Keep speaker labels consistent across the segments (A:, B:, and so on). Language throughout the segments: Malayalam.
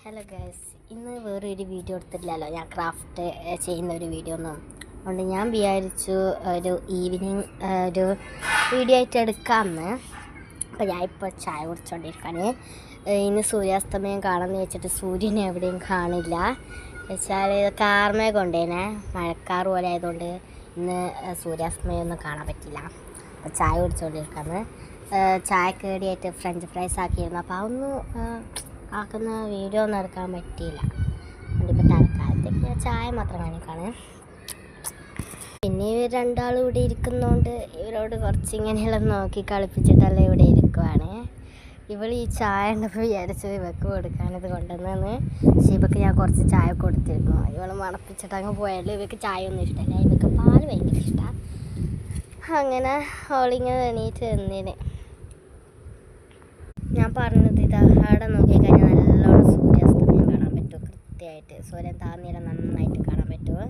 A: ഹലോ ഗൈസ്, ഇന്ന് വേറൊരു വീഡിയോ എടുത്തിട്ടില്ലല്ലോ. ഞാൻ ക്രാഫ്റ്റ് ചെയ്യുന്ന ഒരു വീഡിയോ ഒന്നും അതുകൊണ്ട് ഞാൻ വിചാരിച്ചു ഒരു ഈവനിങ് ഒരു വീഡിയോ ആയിട്ട് എടുക്കാമെന്ന്. അപ്പോൾ ഞാനിപ്പോൾ ചായ കുടിച്ചുകൊണ്ടിരിക്കുകയാണ്. ഇന്ന് സൂര്യാസ്തമയം കാണാമെന്ന് വെച്ചിട്ട് സൂര്യനെ എവിടെയും കാണില്ല. വെച്ചാൽ കാർമേ കൊണ്ടേനെ മഴക്കാർ പോലെ ആയതുകൊണ്ട് ഇന്ന് സൂര്യാസ്തമയം ഒന്നും കാണാൻ പറ്റില്ല. അപ്പോൾ ചായ കുടിച്ചുകൊണ്ടിരിക്കുകയാണ്. ചായ കേടിയായിട്ട് ഫ്രഞ്ച് ഫ്രൈസ് ആക്കിയിരുന്നു. അപ്പോൾ അതൊന്നും ആക്കുന്ന വീഡിയോ ഒന്നും എടുക്കാൻ പറ്റിയില്ല. അതുകൊണ്ടിപ്പോൾ തൽക്കാലത്തേക്ക് ഞാൻ ചായ മാത്രം കാണിക്കാണ്. പിന്നെ ഇവർ രണ്ടാളും ഇവിടെ ഇരിക്കുന്നതുകൊണ്ട് ഇവരോട് കുറച്ച് ഇങ്ങനെയുള്ള നോക്കി കളിപ്പിച്ചിട്ടല്ല ഇവിടെ ഇരിക്കുവാണ്. ഇവൾ ഈ ചായ ഉണ്ടപ്പോൾ വിചാരിച്ചു ഇവക്ക് കൊടുക്കാനത് കൊണ്ടുവന്നെന്ന്. പക്ഷേ ഇവക്ക് ഞാൻ കുറച്ച് ചായ കൊടുത്തിരുന്നു. ഇവൾ മണപ്പിച്ചിട്ട് അങ്ങ് പോയാലും ഇവക്ക് ചായ ഒന്നും ഇഷ്ടമല്ല. ഇവക്ക് പാല് ഭയങ്കര ഇഷ്ടമാണ്. അങ്ങനെ അവളിങ്ങനെ എണീറ്റ് നിന്നേനെ. ഞാൻ പറഞ്ഞത് ഇതാ, അവിടെ നോക്കിക്കഴിഞ്ഞാൽ നല്ലോണം സൂര്യാസ്തമയം കാണാൻ പറ്റും. കൃത്യമായിട്ട് സൂര്യൻ താഴ്ന്നിടം നന്നായിട്ട് കാണാൻ പറ്റുമോ.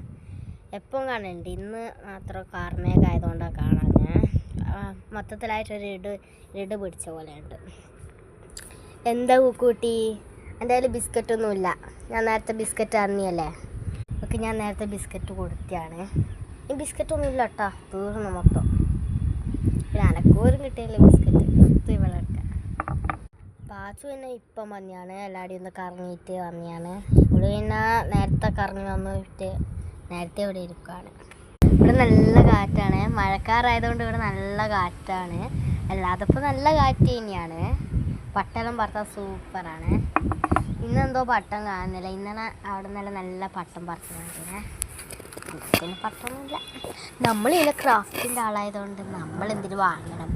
A: എപ്പം കാണുന്നുണ്ട്, ഇന്ന് മാത്രം കാർമേഘമായതുകൊണ്ടാണ് കാണാൻ. മൊത്തത്തിലായിട്ടൊരു ഇട് പിടിച്ച പോലെയുണ്ട്. എന്താ കൂട്ടി, എൻ്റെ കയ്യിൽ ബിസ്ക്കറ്റൊന്നുമില്ല. ഞാൻ നേരത്തെ ബിസ്ക്കറ്റ് അറിഞ്ഞല്ലേ. ഒക്കെ ഞാൻ നേരത്തെ ബിസ്ക്കറ്റ് കൊടുത്തിയാണ്. ഈ ബിസ്ക്കറ്റൊന്നും ഇല്ല കേട്ടോ, തീർന്നു മൊത്തം. പിന്നെ അനക്കൂരും കിട്ടിയല്ലേ ബിസ്ക്കറ്റ് ഇവളൊക്കെ. പാച്ചു പിന്നെ ഇപ്പം വന്നെയാണ്, എല്ലാവരും ഒന്ന് കറങ്ങിയിട്ട് വന്നെയാണ്. ഇവിടെ പിന്നെ നേരത്തെ കറങ്ങി വന്നിട്ട് നേരത്തെ ഇവിടെ ഇരിക്കുകയാണ്. ഇവിടെ നല്ല കാറ്റാണ്, മഴക്കാറായതുകൊണ്ട് ഇവിടെ നല്ല കാറ്റാണ്. അല്ലാത്തപ്പോൾ നല്ല കാറ്റ് തന്നെയാണ്. പട്ടെല്ലാം പറത്താൻ സൂപ്പറാണ്. ഇന്നെന്തോ പട്ടം കാണുന്നില്ല. ഇന്നലെ അവിടെ നിന്നല്ല നല്ല പട്ടം പറത്തുന്നുണ്ട്. പിന്നെ പട്ടമൊന്നുമില്ല. നമ്മളിതിൽ ക്രാഫ്റ്റിൻ്റെ ആളായതുകൊണ്ട് നമ്മളെന്തിനു വാങ്ങണം,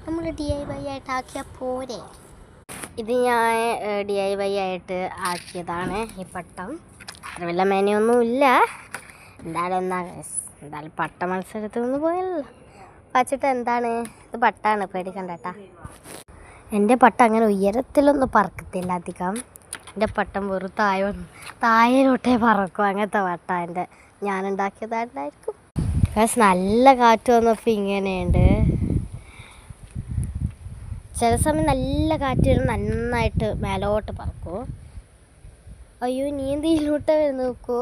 A: നമ്മൾ DIY ആയിട്ട് ആക്കിയാൽ പോരെ. ഇത് ഞാൻ DIY ആയിട്ട് ആക്കിയതാണ് ഈ പട്ടം. അത്ര വല്ല മേനയൊന്നുമില്ല. എന്തായാലും പട്ട മത്സരത്തിൽ നിന്ന് പോയല്ലോ. വച്ചിട്ട് എന്താണ്, ഇത് പട്ടാണ്, പേടിക്കണ്ട കേട്ടാ. എൻ്റെ പട്ടം അങ്ങനെ ഉയരത്തിലൊന്നും പറക്കത്തില്ല അധികം. എൻ്റെ പട്ടം വെറും താഴോട്ടേ പറക്കും. അങ്ങനത്തെ പട്ട എൻ്റെ ഞാനുണ്ടാക്കിയതായിട്ടായിരിക്കും. നല്ല കാറ്റ് വന്നപ്പോൾ ഇങ്ങനെയുണ്ട്. ചില സമയം നല്ല കാറ്റ് വരും, നന്നായിട്ട് മേലോട്ട് പറക്കും. അയ്യോ, നീന്തിയിലോട്ട് വരുന്ന നോക്കൂ.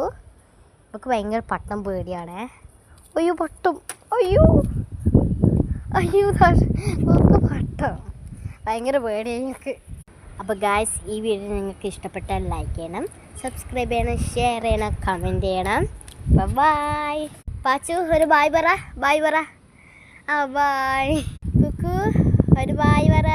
A: നമുക്ക് ഭയങ്കര പട്ടം പേടിയാണേ. അയ്യോ പട്ടും, അയ്യോ നമുക്ക് പട്ടം ഭയങ്കര പേടിയാണ് എനിക്ക്. അപ്പോൾ ഗായ്സ്, ഈ വീഡിയോ നിങ്ങൾക്ക് ഇഷ്ടപ്പെട്ടാൽ ലൈക്ക് ചെയ്യണം, സബ്സ്ക്രൈബ് ചെയ്യണം, ഷെയർ ചെയ്യണം, കമൻറ്റ് ചെയ്യണം. ബൈ. പാച്ചു ഒരു ബായ് പറ. ആ ബായ്. കുക്കു ഒരു ബായ് പറ.